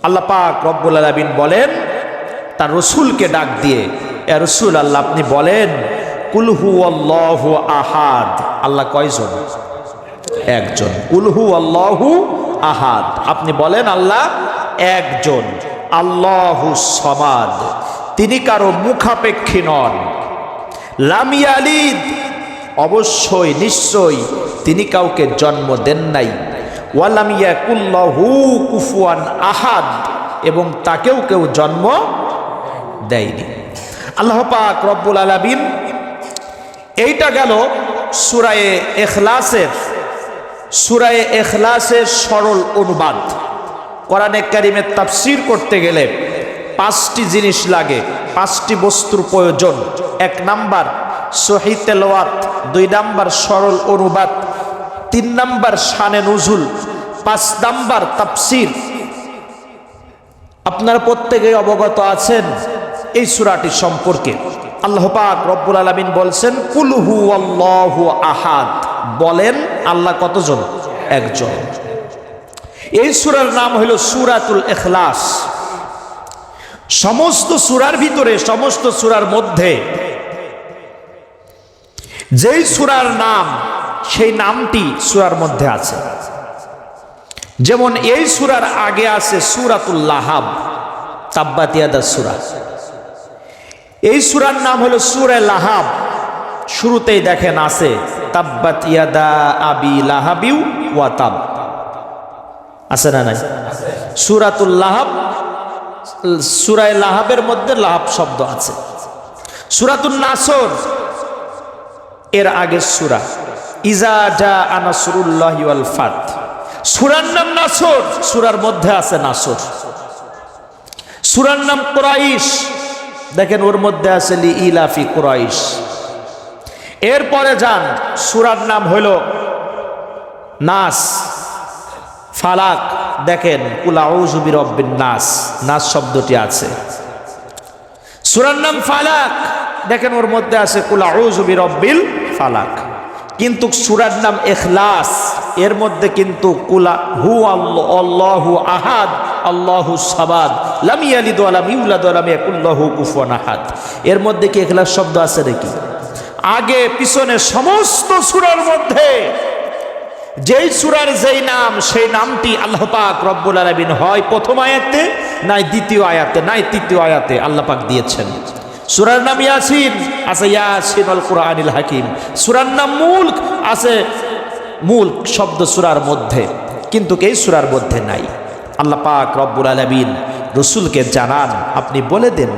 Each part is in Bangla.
আল্লাহ পাক রব্বুল আলামিন বলেন তার রসুলকে ডাক দিয়ে, এ রসুল আল্লাহ আপনি বলেন কুল হুয়াল্লাহু আহাদ, আল্লাহ কয়জন? একজন। কুল হুয়াল্লাহু আহাদ, আপনি বলেন আল্লাহ একজন। আল্লাহু সামাদ, তিনি কারো মুখাপেক্ষী নন। লাম ইয়ালিদ, অবশ্যই নিশ্চয়ই তিনি কাউকে জন্ম দেন নাই। ওয়ালাম ইয়াকুল লাহু কুফুয়ান আহাদ, এবং তাকেও কেউ জন্ম দেয়নি। আল্লাহ পাক রব্বুল আলামিন, এইটা গেল সূরা ইখলাসের সরল অনুবাদ। কোরআনে কারীমের তাফসীর করতে গেলে 5টি জিনিস লাগে, 5টি বস্তুর প্রয়োজন। 1 নাম্বার সহিহ তেলাওয়াত, 2 নাম্বার সরল অনুবাদ, 3 নাম্বার শানে নুজুল, 5 নাম্বার তাফসীর। আপনারা প্রত্যেকেই অবগত আছেন এই সূরাটি সম্পর্কে। আল্লাহ পাক রব্বুল আলামিন বলছেন কুল হুয়াল্লাহু আহাদ, বলেন আল্লাহ কতজন? একজন। এই সূরার নাম হলো সূরাতুল ইখলাস। সমস্ত সূরার ভিতরে, সমস্ত সূরার মধ্যে যেই সূরার নাম, সেই নামটি সূরার মধ্যে আছে। যেমন এই সূরার আগে আছে সূরাতুল লাহাব, তাব্বাত ইয়াদা সূরা। এই সূরার নাম হলো সূরা লাহাব। শুরুতেই দেখেন আছে তাব্বাত ইয়াদা আবি লাহাবিউ ওয়া তাব, আছে না নাই? সূরাতুল লাহাব, সূরা লাহাবের মধ্যে লাহাব শব্দ আছে। সূরাতুন নাসর এর আগের সূরা, ইজা জাআ নাসরুল্লাহি ওয়াল ফাত। সূরার নাম নাসর, সূরার মধ্যে আছে নাসর। সূরার নাম কুরাইশ, দেখেন ওর মধ্যে আছে লিইলাফি কুরাইশ। এরপরে যান, সূরার নাম হলো নাস, ফালাক, দেখেন কুল আউযু বিরাব্বিন নাস, নাস শব্দটি আছে। সূরার নাম ফালাক, দেখেন ওর মধ্যে আছে কুল আউযু বিরাব্বিল ফালাক। কিন্তু সূরার নাম ইখলাস, এর মধ্যে কিন্তু কুলা হুয়াল্লাহু আহাদ আল্লাহু সামাদ লাম ইয়ালিদ ওয়া লাম ইউলাদ ওয়া লাম ইয়াকুল লাহু কুফুয়ান আহাদ। এর মধ্যে কি ইখলাস শব্দ আছে নাকি? আগে পিছনে সমস্ত সূরার মধ্যে যেই সূরার যেই নাম, সেই নামটি আল্লাহ পাক রব্বুল আলামিন হয় প্রথম আয়াতে, নাই দ্বিতীয় আয়াতে, নাই তৃতীয় আয়াতে আল্লাহ পাক দিয়েছেন। সূরার নাম ইয়াসিন আছে, ইয়াসিনুল কুরআনিল হাকিম। সূরার নাম মুলক আছে, মুলক শব্দ সূরার মধ্যে, কিন্তু এই সূরার মধ্যে নাই। আল্লাহ পাক রব্বুল আলামিন রাসূলকে জানান, আপনি বলে দেন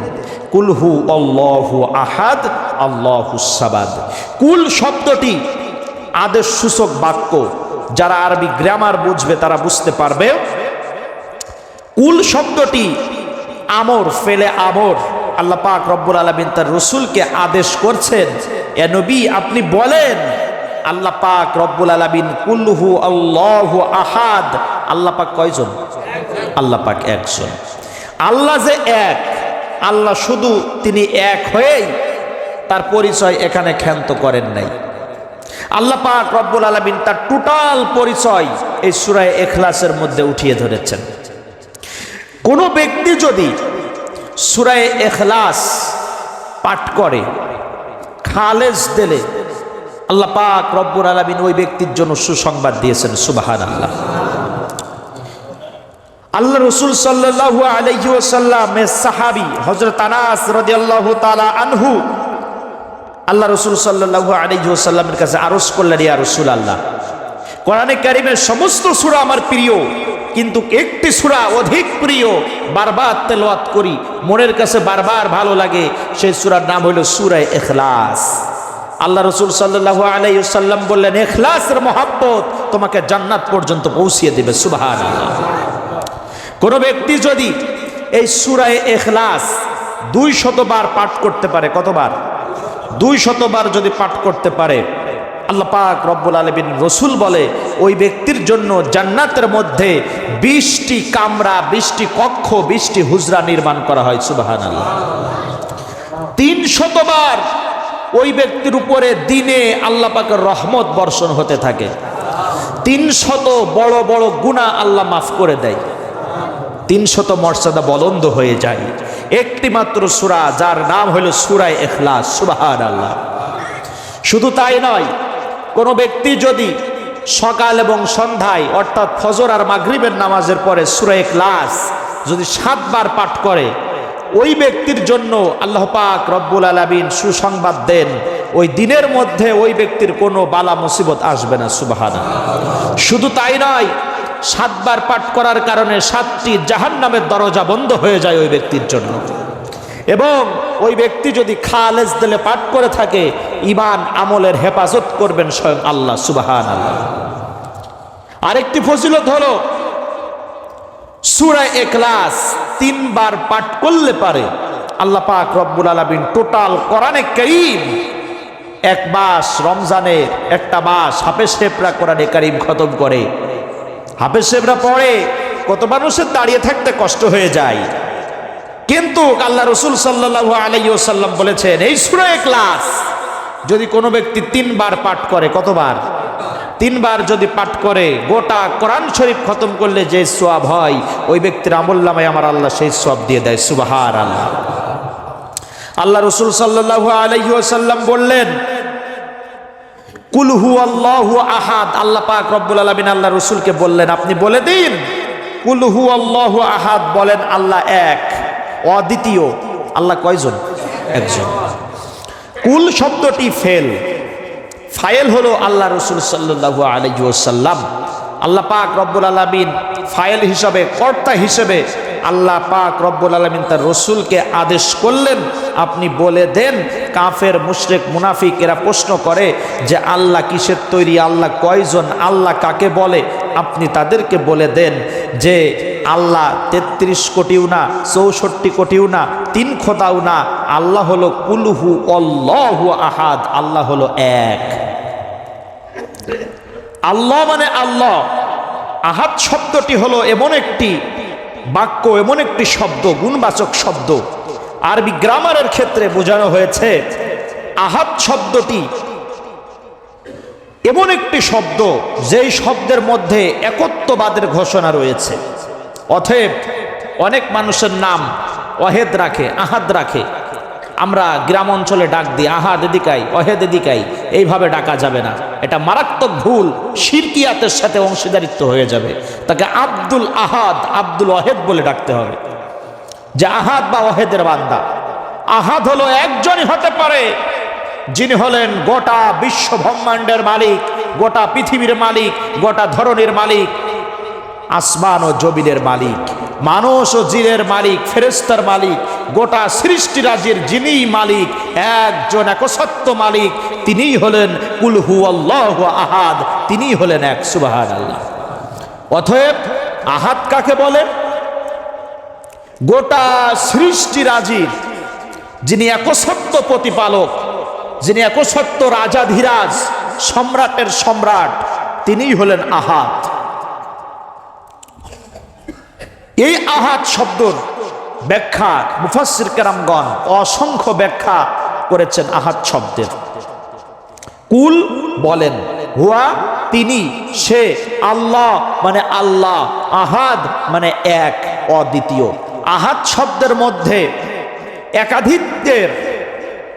কুল হু আল্লাহু আহাদ আল্লাহুস সামাদ। কুল শব্দটি আদেশ সূচক বাক্য, যারা আরবি গ্রামার বুঝবে তারা বুঝতে পারবে। কুল শব্দটি আমর, ফেলে আমর। আল্লাহ পাক রব্বুল আলামিন তার রাসূলকে আদেশ করছেন, এ নবী আপনি বলেন আল্লাহ পাক রব্বুল আলামিন কুল হু আল্লাহু আহাদ। আল্লাহ পাক কয়জন? আল্লাহ পাক একজন। আল্লাহ যে এক, আল্লাহ শুধু তিনি এক হয়েই তার পরিচয় এখানে ক্ষান্ত করেন নাই। আল্লাহ পাক রব্বুল আলামিন তার টোটাল পরিচয় এই সূরা ইখলাসের মধ্যে উঠিয়ে ধরেছেন। কোন ব্যক্তি যদি সূরা ইখলাস পাঠ করে খালেস দিলে, আল্লাহ পাক রব্বুল আলামিন ওই ব্যক্তির জন্য সুসংবাদ দিয়েছেন। সুবহানাল্লাহ। আল্লাহ রাসূল সাল্লাল্লাহু আলাইহি ওয়াসাল্লামের সাহাবী হযরত আনাস রাদিয়াল্লাহু তাআলা আনহু আল্লাহ রাসূল সাল্লাল্লাহু আলাইহি ওয়াসাল্লামের কাছে আরজ করলেন, ইয়া রাসূলুল্লাহ, কোরআনে কারীমের সমস্ত সূরা আমার প্রিয়, কিন্তু একটি সূরা অধিক প্রিয়, বারবার তেলাওয়াত করি, মনের কাছে বারবার ভালো লাগে, সেই সূরার নাম হলো সূরা ইখলাস। আল্লাহ রাসূল সাল্লাল্লাহু আলাইহি ওয়াসাল্লাম বললেন, ইখলাসের মহব্বত তোমাকে জান্নাত পর্যন্ত পৌঁছিয়ে দেবে। সুবহানাল্লাহ। কোন ব্যক্তি যদি এই সূরা ইখলাস 200 বার পাঠ করতে পারে, কতবার? 200 বার যদি পাঠ করতে পারে, আল্লাহ পাক রব্বুল আলামিন রাসূল বলে ওই ব্যক্তির জন্য জান্নাতের মধ্যে 20টি কামরা, 20টি কক্ষ, 20টি হুজরা নির্মাণ করা হয়। সুবহানাল্লাহ। 300 বার ওই ব্যক্তির উপরে দিনে আল্লাহ পাকের রহমত বর্ষণ হতে থাকে। 300 বড় বড় গুনাহ আল্লাহ মাফ করে দেয়। 300 মর্যাদা বলন্দ হয়ে যায়। একটি মাত্র সূরা যার নাম হলো সূরা ইখলাস। সুবহানাল্লাহ। শুধু তাই নয়, কোনো ব্যক্তি যদি সকাল এবং সন্ধ্যায় অর্থাৎ ফজর আর মাগরিবের নামাজের পরে সূরা ইখলাস যদি 7 বার পাঠ করে, ওই ব্যক্তির জন্য আল্লাহ পাক রব্বুল আলামিন সুসংবাদ দেন, ওই দিনের মধ্যে ওই ব্যক্তির কোনো বালা মুসিবত আসবে না। সুবহানাল্লাহ। শুধু তাই নয়, 7 বার পাঠ করার কারণে 7টি জাহান্নামের দরজা বন্ধ হয়ে যায় ওই ব্যক্তির জন্য। এবং ওই ব্যক্তি যদি খালেস দিলে পাঠ করে থাকে, ঈমান আমলের হেফাজত করবেন স্বয়ং আল্লাহ। সুবহানাল্লাহ। আরেকটি ফজিলত হলো সূরা ইখলাস 3 বার পাঠ করলে পারে আল্লাহ পাক রব্বুল আলামিন টোটাল কোরআনে কারীম এক মাস, রমজানের একটা মাস হাফেজ সাহেবরা কোরআনে কারীম খতম করে। হাফেজ সাহেবরা পড়ে, কত মানুষের দাঁড়িয়ে থাকতে কষ্ট হয়ে যায়, কিন্তু আল্লাহ রাসূল সাল্লাল্লাহু আলাইহি ওয়াসাল্লাম বলেছেন এই সূরা ইখলাস যদি কোনো ব্যক্তি 3 বার পাঠ করে, কতবার? 3 বার যদি পাঠ করে, গোটা কোরআন শরীফ খতম করলে যে সওয়াব হয়, ওই ব্যক্তির আমলনামায় আমার আল্লাহ সেই সওয়াব দিয়ে দেয়। সুবহানাল্লাহ। আল্লাহ রাসূল সাল্লাল্লাহু আলাইহি ওয়াসাল্লাম বললেন কুল হুয়াল্লাহু আহাদ। আল্লাহ পাক রব্বুল আলামিন আল্লাহ রাসূলকে বললেন আপনি বলে দিন কুল হুয়াল্লাহু আহাদ, বলেন আল্লাহ এক, অদ্বিতীয়। আল্লাহ কয়জন? একজন। কুল শব্দটি ফাইল হলো আল্লাহ রাসূল সাল্লাল্লাহু আলাইহি ওয়াসাল্লাম। আল্লাহ পাক রব্বুল আলামিন ফাইল হিসাবে, কর্তা হিসেবে আল্লাহ পাক রব্বুল আলামিন তার রাসূলকে আদেশ করলেন আপনি বলে দেন। কাফের, মুশরিক, মুনাফিক এরা প্রশ্ন করে যে আল্লাহ কিসের তৈরি, আল্লাহ কয়জন, আল্লাহ কাকে বলে? আপনি তাদেরকে বলে দেন যে আল্লাহ 33 কোটিও না, 64 কোটিও না, 3 খোদাও না, আল্লাহ হলো কুলহু আল্লাহু আহাদ, আল্লাহ হলো এক। আল্লাহ মানে আল্লাহ। আহাদ শব্দটি হলো এমন একটি বাক্য, এমন একটি শব্দ, গুণবাচক শব্দ। আরবি গ্রামারের ক্ষেত্রে বোঝানো হয়েছে আহাদ শব্দটি এমন একটি শব্দ যেই শব্দের মধ্যে একত্ববাদের ঘোষণা রয়েছে। অতএব অনেক মানুষের নাম ওয়াহেদ রাখে, আহাদ রাখে। আমরা গ্রাম অঞ্চলে ডাক দিই আহাদ এদিকাই, ওয়াহেদ এদিকাই, এইভাবে ডাকা যাবে না। এটা মারাত্মক ভুল, শিরকিয়াতের সাথে অংশীদারিত্ব হয়ে যাবে। তাকে আব্দুল আহাদ, আব্দুল ওয়াহেদ বলে ডাকতে হবে, যে আহাদ বা ওয়াহেদের বান্দা। আহাদ হলো একজনই হতে পারে যিনি হলেন গোটা বিশ্ব ব্রহ্মাণ্ডের মালিক, গোটা পৃথিবীর মালিক, গোটা ধরনের মালিক, আসমান ও জমিনের মালিক, মানুষ ও জিনের মালিক, ফেরেশতার মালিক, গোটা সৃষ্টিরাজির যিনি মালিক, একজন একসত্য মালিক, তিনিই হলেন কুল হুয়াল্লাহু আহাদ, তিনিই হলেন এক। সুবহানাল্লাহ। অতএব আহাদ কাকে বলে? গোটা সৃষ্টিরাজির যিনি একসত্য প্রতিপালক, যিনি একসত্য রাজাধিরাজ, সম্রাটের সম্রাট, তিনিই হলেন আহাদ। এই আহাদ শব্দর ব্যাখ্যা মুফাসসির কেরামগণ অসংখ্য ব্যাখ্যা করেছেন আহাদ শব্দের। কুল বলেন হুয়া তিনি, সে, আল্লাহ মানে আল্লাহ, আহাদ মানে এক, অদ্বিতীয়। আহাদ শব্দের মধ্যে একাধিত্বের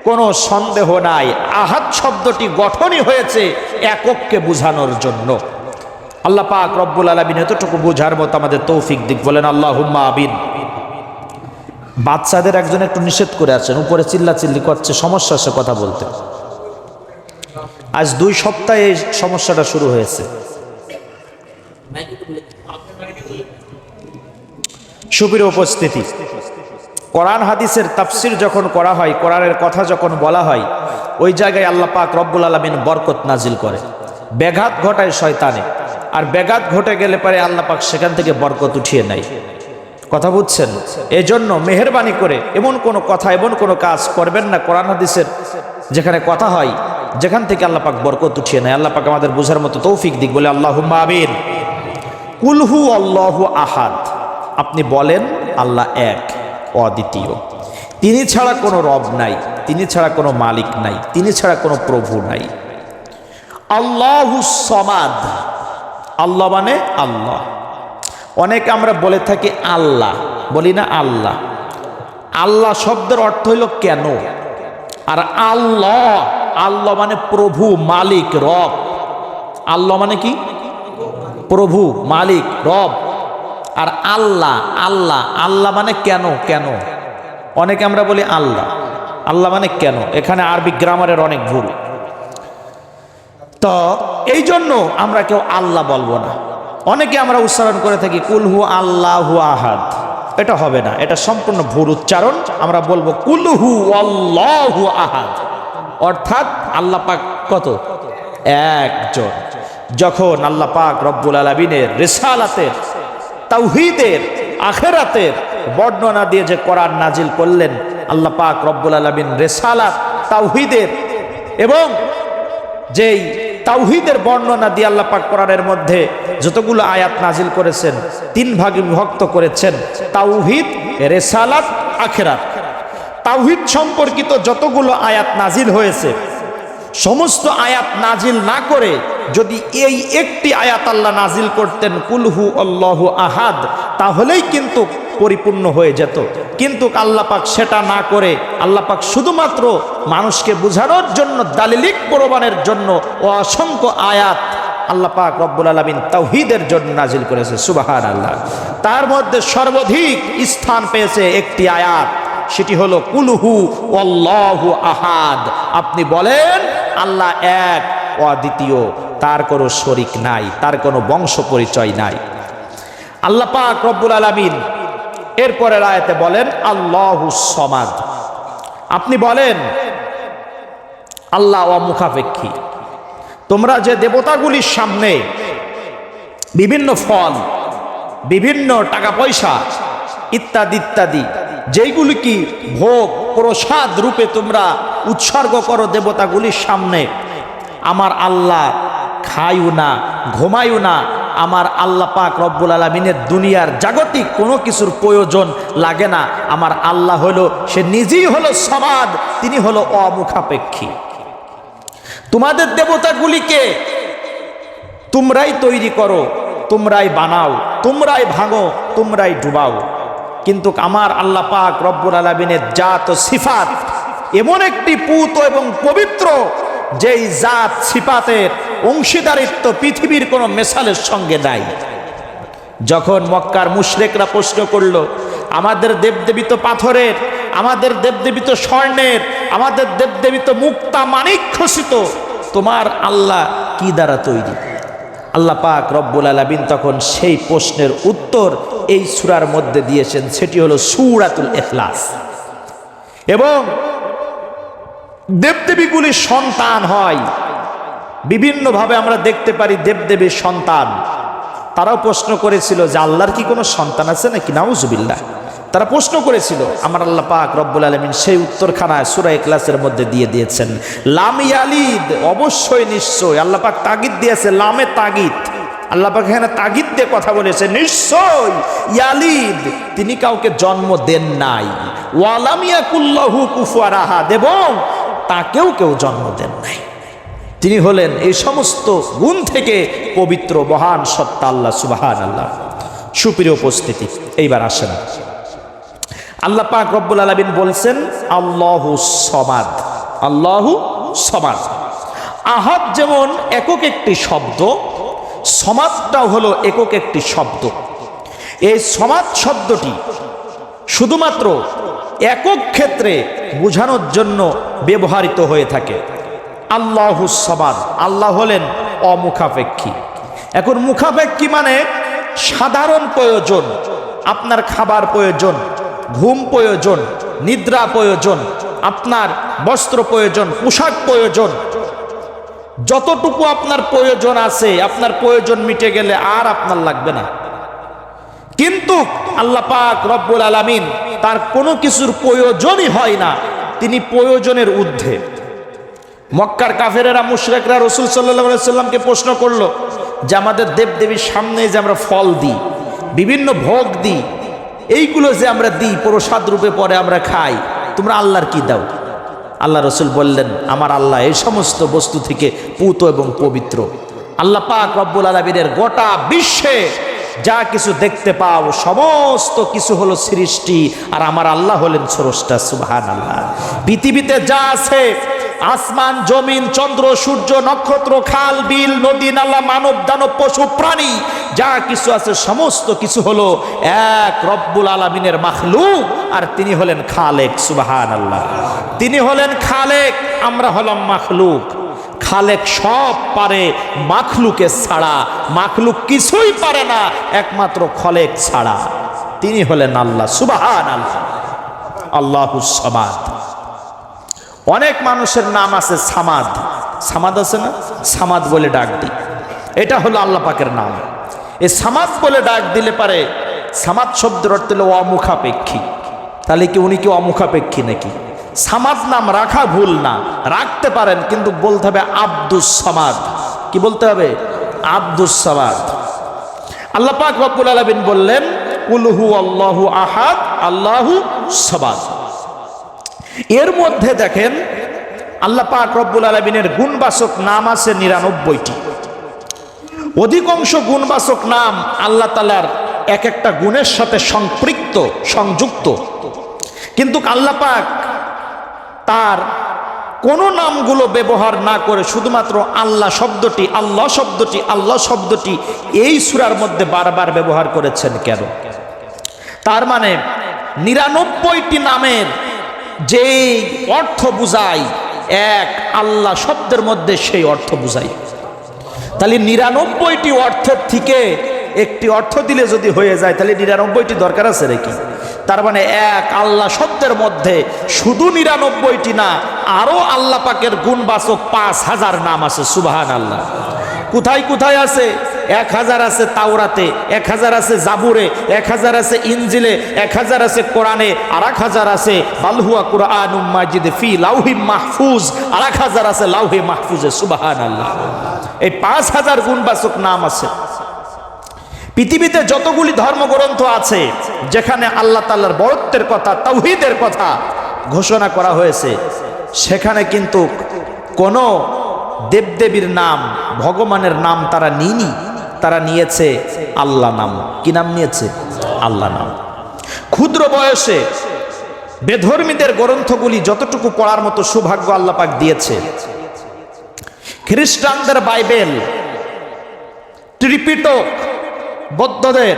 কোনো সন্দেহ নাই। আহাদ শব্দটি গঠনই হয়েছে একককে বোঝানোর জন্য। আল্লাহ পাক রব্বুল আলামিন এতটুকু বোঝার মতো আমাদের তৌফিক দিক, বলেন আল্লাহুম্মা আমিন। বাচ্চাদের একজন একটু নিষেধ করে আছেন, উপরে চিল্লাচিল্লি করছে, সমস্যা আছে কথা বলতে। আজ 2 সপ্তাহে এই সমস্যাটা শুরু হয়েছে। সুপ্রিয় উপস্থিতি, কোরআন হাদিসের তাফসির যখন করা হয়, কোরআনের কথা যখন বলা হয়, ওই জায়গায় আল্লাহ পাক রব্বুল আলামিন বরকত নাজিল করে। ব্যাঘাত ঘটায় শয়তানে, আর ব্যাঘাত ঘটে গেলে পরে আল্লাহ পাক সেখান থেকে বরকত উঠিয়ে নেয়। কথা বুঝছেন? এজন্য মেহেরবানি করে এমন কোনো কথা, এমন কোনো কাজ করবেন না কোরআন হাদিসের যেখানে কথা হয়, যেখান থেকে আল্লাহ পাক বরকত উঠিয়ে নেয়। আল্লাহ পাক আমাদের বোঝার মতো তৌফিক দিক, বলে আল্লাহুম্মা আমিন। কুল হু আল্লাহু আহাদ, আপনি বলেন আল্লাহ এক, অদ্বিতীয়। তিনি ছাড়া কোনো রব নাই, তিনি ছাড়া কোনো মালিক নাই, তিনি ছাড়া কোনো প্রভু নাই। আল্লাহুস সামাদ, আল্লাহ মানে আল্লাহ। অনেকে আমরা বলে থাকি আল্লাহ, বলি না আল্লাহ। আল্লাহ শব্দের অর্থ হইল কেন, আর আল্লাহ, আল্লাহ মানে প্রভু, মালিক, রব। আল্লাহ মানে কি? প্রভু, মালিক, রব। আর আল্লাহ, আল্লাহ, আল্লাহ মানে কেন, কেন। অনেকে আমরা বলি আল্লাহ, আল্লাহ মানে কেন। এখানে আরবি গ্রামারের অনেক ভুল। তো এই জন্য আমরা কেউ আল্লাহ বলবো না। অনেকে আমরা উচ্চারণ করে থাকি কুলহু আল্লাহু আহাদ। এটা হবে না, এটা সম্পূর্ণ ভুল উচ্চারণ। আমরা বলবো কুলহু আল্লাহু আহাদ, অর্থাৎ আল্লাহ পাক কত? একজন। যখন আল্লাহ পাক রব্বুল আলামিনের রিসালাতের, তাওহীদের, আখিরাতের বর্ণনা দিয়ে যে কোরআন নাজিল করলেন, আল্লাহ পাক রব্বুল আলামিন রিসালাত, তাওহীদের এবং যেই তাওহীদের বর্ণনা দিয়ে আল্লাহ পাক কোরআনের মধ্যে যতগুলো আয়াত নাজিল করেছেন, 3 ভাগে বিভক্ত করেছেন: তাওহীদ, রিসালাত, আখিরাত। তাওহীদ সম্পর্কিত যতগুলো আয়াত নাজিল হয়েছে, সমস্ত আয়াত নাজিল না করে যদি এই একটি আয়াত আল্লাহ নাজিল করতেন, কুলহু আল্লাহু আহাদ, তাহলেই কিন্তু পরিপূর্ণ হয়ে যেত। কিন্তু আল্লাহ পাক সেটা না করে আল্লাহ পাক শুধুমাত্র মানুষকে বোঝানোর জন্য, দালিলিক প্রমাণের জন্য অসংখ্য আয়াত আল্লাহ পাক রব্বুল আলামিন তাওহীদের জন্য নাজিল করেছে। সুবহানাল্লাহ। তার মধ্যে সর্বাধিক স্থান পেয়েছে একটি আয়াত, সেটি হলো কুলহু আল্লাহু আহাদ। আপনি বলেন আল্লাহ এক, অদ্বিতীয়, তার কোনো শরীক নাই, তার কোনো বংশ পরিচয় নাই। আল্লাহ পাক রব্বুল আলামিন এরপরের আয়াতে বলেন আল্লাহুস সামাদ। আপনি বলেন আল্লাহ অমুখাপেক্ষী। তোমরা যে দেবতাগুলির সামনে বিভিন্ন ফল, বিভিন্ন টাকা পয়সা ইত্যাদি ইত্যাদি যেইগুলি কি ভোগ প্রসাদ রূপে তোমরা উৎসর্গ করো দেবতাগুলির সামনে, আমার আল্লাহ খায়ও না, ঘুমায়ও না। আমার আল্লাহ পাক রব্বুল আলামিনের দুনিয়ার জাগতিক কোনো কিছুর প্রয়োজন লাগে না। আমার আল্লাহ হলো, সে নিজেই হলো সমাদ, তিনি হলো অমুখাপেক্ষী। তোমাদের দেবতাগুলিকে তোমরাই তৈরি করো, তোমরাই বানাও, তোমরাই ভাঙো, তোমরাই ডুবাও, কিন্তু আমার আল্লাহ পাক রব্বুল আলামিনের জাত ও সিফাত এমন একটি পূত এবং পবিত্র, যেই জাত সিফাতের অংশীদারিত্ব পৃথিবীর কোনো মেসালের সঙ্গে নাই। যখন মক্কার মুশরিকরা প্রশ্ন করলো, আমাদের দেবদেবী তো পাথরের, আমাদের দেবদেবী তো স্বর্ণের, আমাদের দেবদেবী তো মুক্তা মানিক খচিত, তোমার আল্লাহ কি দ্বারা তৈরি? আল্লাহ পাক রব্বুল আলামিন তখন সেই প্রশ্নের উত্তর এই সূরার মধ্যে দিয়েছেন, সেটি হলো সূরাতুল ইখলাস। এবং দেবদেবীগুলির সন্তান হয় বিভিন্নভাবে, আমরা দেখতে পারি দেবদেবীর সন্তান। তারাও প্রশ্ন করেছিল যে আল্লাহর কি কোনো সন্তান আছে নাকি? নাউজুবিল্লাহ। তারা প্রশ্ন করেছিল, আমার আল্লাহ পাক রব্বুল আলামিন সেই উত্তরখানা সূরা ইখলাসের মধ্যে দিয়ে দিয়েছেন। লাম ইয়ালিদ, অবশ্যই নিশ্চয়। আল্লাহ পাক তাগিদ দিয়েছে, লামে তাগিদ। আল্লাহ পাক এখানে তাগিদ দিয়ে কথা বলেছে, নিশ্চয় ইয়ালিদ, তিনি কাউকে জন্ম দেন নাই। ওয়ালাম ইয়াকুল্লাহু কুফুয়ান আহাদ, এবং তাকেও কেউ জন্ম দেন নাই। তিনি হলেন এই সমস্ত গুণ থেকে পবিত্র, মহান সত্তা আল্লাহ সুবহানাল্লাহ। সুপ্রিয় উপস্থিতি, এইবার আসেন, আল্লাহ পাক রব্বুল আলামিন বলছেন আল্লাহু সমাদ। আল্লাহু সমাদ। আহাদ যেমন একক একটি শব্দ, সমাদটাও হলো একক একটি শব্দ। এই সমাদ শব্দটি শুধুমাত্র একক ক্ষেত্রে বোঝানোর জন্য ব্যবহৃত হয়ে থাকে। আল্লাহু সমাদ, আল্লাহ হলেন অমুখাপেক্ষী। এখন মুখাপেক্ষী মানে সাধারণ প্রয়োজন, আপনার খাবার প্রয়োজন, ঘুম প্রয়োজন, নিদ্রা প্রয়োজন, আপনার বস্ত্র প্রয়োজন, পোশাক প্রয়োজন, যতটুকু আপনার প্রয়োজন আছে, আপনার প্রয়োজন মিটে গেলে আর আপনার লাগবে না। কিন্তু আল্লাহ পাক রব্বুল আলামিন তার কোনো কিছুর প্রয়োজনই হয় না, তিনি প্রয়োজনের ঊর্ধ্বে। মক্কার কাফেরেরা, মুশরিকরা রাসূল সাল্লাল্লাহু আলাইহি সাল্লামকে প্রশ্ন করলো যে আমাদের দেবদেবীর সামনে যে আমরা ফল দিই, বিভিন্ন ভোগ দিই, এইগুলো যে আমরা দিই প্রসাদ রূপে, পরে আমরা খাই, তোমরা আল্লাহর কি দাও? আল্লাহ রাসূল বললেন, আমার আল্লাহ এই সমস্ত বস্তু থেকে পূত এবং পবিত্র। আল্লাহ পাক রব্বুল আলামিনের গোটা বিশ্বে যা কিছু দেখতে পাও সমস্ত কিছু হলো সৃষ্টি, আর আমার আল্লাহ হলেন স্রষ্টা। সুবহানাল্লাহ। পৃথিবীতে যা আছে, আসমান জমিন চন্দ্র সূর্য নক্ষত্র খাল বিল নদী নালা মানব দানব পশু প্রাণী যা কিছু আছে সমস্ত কিছু হলো এক রব্বুল আলামিনের মাখলুক, আর তিনি হলেন খালেক। সুবহানাল্লাহ। তিনি হলেন খালেক, আমরা হলাম মাখলুক। খালেক সব পারে মাখলুকের ছাড়া, মাখলুক কিছুই পারে না একমাত্র খালেক ছাড়া। তিনি হলেন আল্লাহ। সুবহানাল্লাহ। আল্লাহুস সামাদ। অনেক মানুষের নাম আছে সামাদ, সামাদ আছে না, সামাদ বলে ডাক দিই, এটা হলো আল্লাহ পাকের নাম। এই সামাদ বলে ডাক দিলে পারে, সামাদ শব্দের অর্থ হলো অমুখাপেক্ষী। তাহলে কি উনি কি অমুখাপেক্ষী নাকি? সামাদ নাম রাখা ভুল না, রাখতে পারেন, কিন্তু বলতে হবে আব্দুস সামাদ। কি বলতে হবে? আব্দুস সামাদ। আল্লাহ পাক রব্বুল আলামিন বললেন কুল হু আল্লাহু আহাদ আল্লাহু সামাদ। এর মধ্যে দেখেন আল্লাহ পাক রব্বুল আলামিনের গুণবাচক নাম আছে ৯৯টি। অধিকাংশ গুণবাচক নাম আল্লাহ তাআলার এক একটা গুণের সাথে সম্পৃক্ত সংযুক্ত, কিন্তু আল্লাহ পাক তার কোন নামগুলো ব্যবহার না করে শুধুমাত্র আল্লাহ শব্দটি আল্লাহ শব্দটি আল্লাহ শব্দটি এই সূরার মধ্যে বারবার ব্যবহার করেছেন কেন? তার মানে ৯৯টি নামের যে অর্থ বুঝায় এক আল্লাহ শব্দের মধ্যে সেই অর্থ বুঝায়। তাহলে ৯৯টি অর্থের থেকে একটি অর্থ দিলে যদি হয়ে যায় তাহলে ৯৯টি দরকার আছে নাকি? তার মানে এক আল্লাহ শব্দের মধ্যে শুধু ৯৯টি না, আরো আল্লাহ পাকের গুণবাচক ৫,০০০ নাম আছে। সুবহানাল্লাহ। কোথায় কোথায় আছে? ১,০০০ আছে তাওরাতে, ১,০০০ আছে জাবুরে, ১,০০০ আছে ইনজিলে, ১,০০০ আছে কোরআনে, আর ১,০০০ আছে বালহুয়া কুরআনুম মাজিদ ফি লাউহি মাহফুজ, আর ১,০০০ আছে লাউহে মাহফুজে। সুবহানাল্লাহ। এই ৫,০০০ গুণবাচক নাম আছে। পৃথিবীতে যতগুলি ধর্মগ্রন্থ আছে যেখানে আল্লাহ তাআলার বড়ত্বের কথা তাওহীদের কথা ঘোষণা করা হয়েছে, সেখানে কিন্তু কোনো দেবদেবীর নাম ভগবানের নাম তারা নিনি, তারা নিয়েছে আল্লাহ নাম। কি নাম নিয়েছে? আল্লাহ নাম। ক্ষুদ্র বয়সে বেধর্মীদের গ্রন্থগুলি যতটুকু পড়ার মতো সৌভাগ্য আল্লাহ পাক দিয়েছে, খ্রিস্টানদের বাইবেল, ত্রিপিটক, বৌদ্ধদের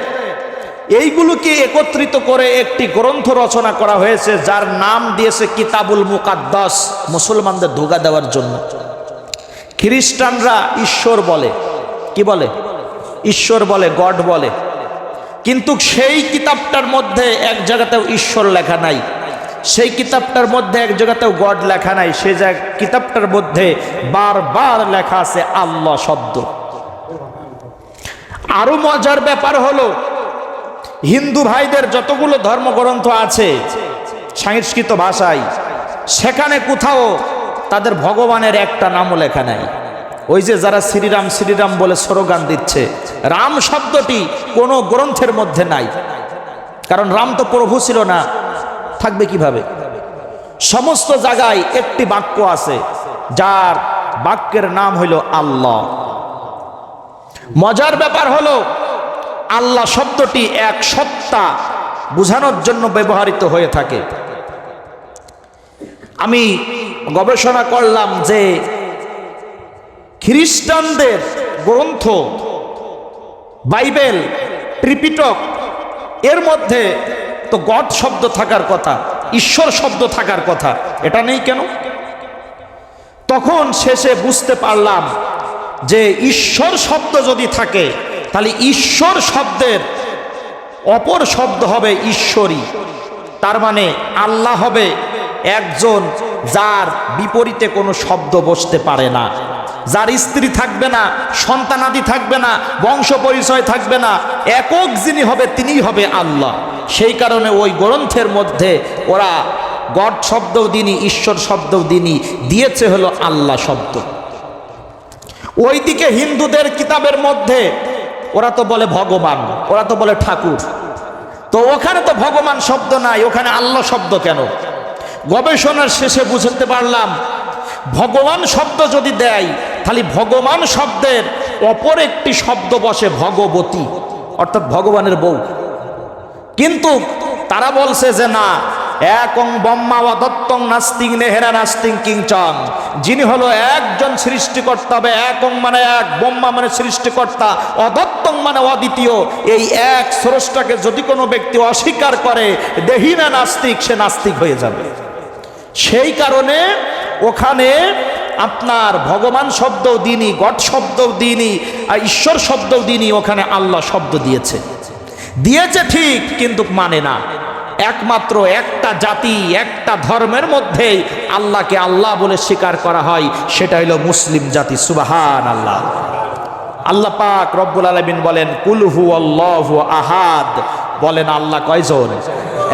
এইগুলোকে একত্রিত করে একটি গ্রন্থ রচনা করা হয়েছে যার নাম দিয়েছে কিতাবুল মুকাদ্দাস, মুসলমানদের ধোঁকা দেওয়ার জন্য। খ্রিস্টানরা ঈশ্বর বলে, কি বলে? ঈশ্বর বলে, গড বলে, কিন্তু সেই কিতাবটার মধ্যে এক জায়গাতেও ঈশ্বর লেখা নাই, সেই কিতাবটার মধ্যে এক জায়গাতেও গড লেখা নাই, সেই কিতাবটার মধ্যে বারবার লেখা আছে আল্লাহ শব্দ। আরো মজার ব্যাপার হলো হিন্দু ভাইদের যতগুলো ধর্মগ্রন্থ আছে সংস্কৃত ভাষায়, সেখানে কোথাও তাদের ভগবানের একটা নামও লেখা নাই। ওই যে যারা শ্রীরাম শ্রীরাম বলে স্লোগান দিচ্ছে, রাম শব্দটি কোনো গ্রন্থের মধ্যে নাই, কারণ রাম তো প্রভু ছিল না, থাকবে কিভাবে? সমস্ত জায়গায় একটি বাক্য আছে যার বাক্যের নাম হইল আল্লাহ। মজার ব্যাপার হলো আল্লাহ শব্দটি এক সত্তা বোঝানোর জন্য ব্যবহৃত হয়ে থাকে। আমি গবেষণা করলাম যে খ্রিস্টানদের গ্রন্থ বাইবেল, ত্রিপিটক, এর মধ্যে তো গড শব্দ থাকার কথা, ঈশ্বর শব্দ থাকার কথা, এটা নেই কেন? তখন শেষে বুঝতে পারলাম যে ঈশ্বর শব্দ যদি থাকে তাহলে ঈশ্বর শব্দের অপর শব্দ হবে ঈশ্বরী। তার মানে আল্লাহ হবে একজন যার বিপরীতে কোনো শব্দ বসতে পারে না, যার স্ত্রী থাকবে না, সন্তানাদি থাকবে না, বংশ পরিচয় থাকবে না, একক যিনি হবে তিনিই হবে আল্লাহ। সেই কারণে ওই গ্রন্থের মধ্যে ওরা গড শব্দও দিনি, ঈশ্বর শব্দও দিনি, দিয়েছে হলো আল্লাহ শব্দ। ওইদিকে হিন্দুদের কিতাবের মধ্যে ওরা তো বলে ভগবান, ওরা তো বলে ঠাকুর, তো ওখানে তো ভগবান শব্দ নাই, ওখানে আল্লাহ শব্দ কেন? গবেষণার শেষে বুঝতে পারলাম ভগবান শব্দ যদি দেয় তাহলে ভগবান শব্দের অপর একটি শব্দ বসে ভগবতী। অর্থাৎ ভগবানের বউ। কিন্তু তারা বলছে যে না, একং ব্রহ্মা অদত্তং নাস্তিং নেহেরা নাস্তিং কিংচং, যিনি হলো একজন সৃষ্টিকর্তা, হবে একং মানে এক, ব্রহ্মা মানে সৃষ্টিকর্তা, অদত্তং মানে অদ্বিতীয়, এই এক স্রষ্টাকে যদি কোনো ব্যক্তি অস্বীকার করে দেহিনা নাস্তিক, সে নাস্তিক হয়ে যাবে। সেই কারণে ওখানে আপনার ভগবান শব্দও দিনই, গড শব্দও দিনই, আর ঈশ্বর শব্দও দিনই, ওখানে আল্লাহ শব্দ দিয়েছে ঠিক, কিন্তু মানে না। একমাত্র একটা জাতি, একটা ধর্মের মধ্যেই আল্লাহকে আল্লাহ বলে স্বীকার করা হয়, সেটা হলো মুসলিম জাতি। সুবহানাল্লাহ। আল্লাহ পাক রব্বুল আলামিন বলেন কুল হুয়াল্লাহু আহাদ, বলেন আল্লাহ কয়জন?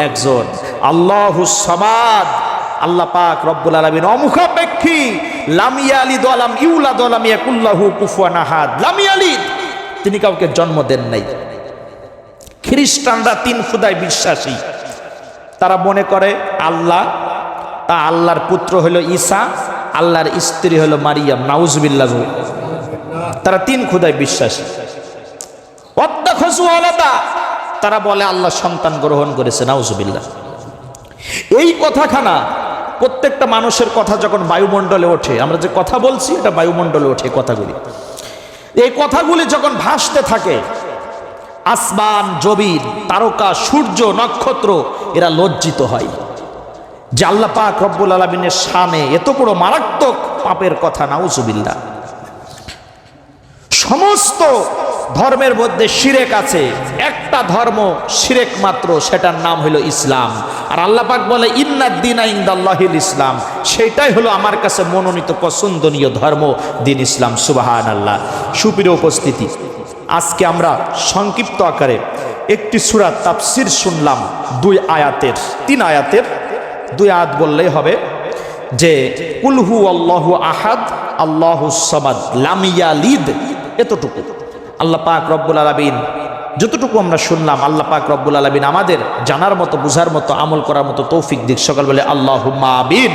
একজন। আল্লাহুস সামাদ, আল্লাহ পাক রব্বুল আলামিন অমুখাপেক্ষী, লাম ইয়ালিদ ওয়া লাম ইউলাদ ওয়া লাম ইয়াকুল লাহু কুফুয়ান আহাদ। লাম ইয়ালিদ, তিনি কাউকে জন্ম দেন নাই। খ্রিস্টানরা তিন খুদায় বিশ্বাসী, তারা মনে করে আল্লাহ, তা আল্লাহর পুত্র হলো ঈসা, আল্লাহর স্ত্রী হলো মারিয়াম, নাউজুবিল্লাহ। তারা তিন খুদায় বিশ্বাসী। আলাদা, তারা বলে আল্লাহ সন্তান গ্রহণ করেছে, নাউজুবিল্লাহ। এই কথাখানা প্রত্যেকটা মানুষের কথা যখন বায়ুমণ্ডলে ওঠে, আমরা যে কথা বলছি এটা বায়ুমণ্ডলে ওঠে কথাগুলি, এই কথাগুলি যখন ভাসতে থাকে, আসমান জমিন, তারকা, সূর্য, নক্ষত্র এরা লজ্জিত হয় যে আল্লাহ পাক রব্বুল আলামিনের শানে এত বড় মারাত্মক পাপের কথা, নাউজুবিল্লাহ। সমস্ত ধর্মের মধ্যে শিরেক আছে, একটা ধর্ম শিরেক মাত্র, সেটার নাম হলো ইসলাম। আর আল্লাহ পাক বলে ইন্নাদ-দীনা ইনদাল্লাহিল ইসলাম, সেটাই হলো আমার কাছে মনোনীত পছন্দনীয় ধর্ম, দিন ইসলাম। সুবহানাল্লাহ। সুপ্রিয় উপস্থিতি, আজকে আমরা সংক্ষিপ্ত আকারে একটি সূরা তাফসীর শুনলাম, 2 আয়াতের, 3 আয়াতের 2 আয়াত বললেই হবে, যে কুল হুয়াল্লাহু আহাদ আল্লাহুস সামাদ লাম ইয়ালিদ, এতটুকু আল্লাহ পাক রব্বুল আলামিন যতটুকু আমরা শুনলাম, আল্লাহ পাক রব্বুল আলামিন আমাদের জানার মতো, বুঝার মতো, আমল করার মতো তৌফিক দিক। সকল বলে আল্লাহুম্মা আমিন।